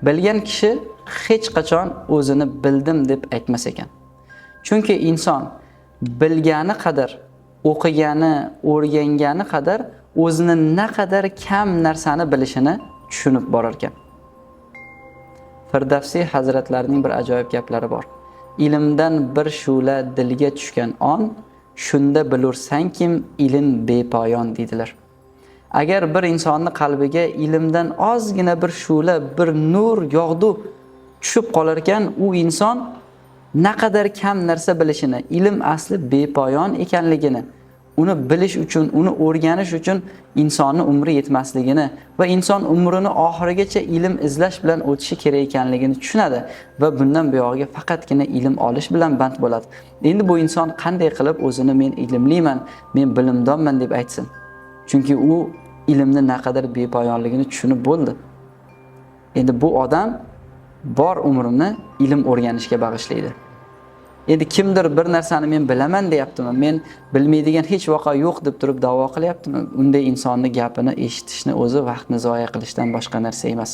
Bilgan kishi hech qachon o'zini bildim deb aytmas ekan. Chunki inson bilgani qadar, o'qigani, o'rgangani qadar o'zini naqadar kam narsani bilishini tushunib borar ekan. Firdavsiy hazratlarining bir ajoyib gaplari bor. Ilmdan bir shu'la dilga tushgan on, shunda bilursankim ilm bepoyon dedilar. Agar bir insonning qalbiga ilmdan ozgina bir shu'la, bir nur yog'du tushib qolar ekan, u inson naqadar kam narsa bilishini, ilm asli bepoyon ekanligini, uni bilish uchun, uni o'rganish uchun insonning umri yetmasligini va inson umrini oxirigacha ilm izlash bilan o'tishi kerak ekanligini tushunadi va bundan buyog'iga faqatgina ilm olish bilan band bo'ladi. Endi bu inson qanday qilib o'zini men ilmliman, men bilimdonman deb aytsin? Chunki u ilmni naqadar bepoyonligini tushunib bo'ldi. Endi bu odam bor umrini ilm o'rganishga bag'ishlaydi. Endi kimdir bir narsani men bilaman deyaptimi, men bilmaydigan hech voqea yo'q deb turib da'vo qilyaptimi? Unday insonning gapini eshitishni o'zi vaqtni zoya qilishdan boshqa narsa emas.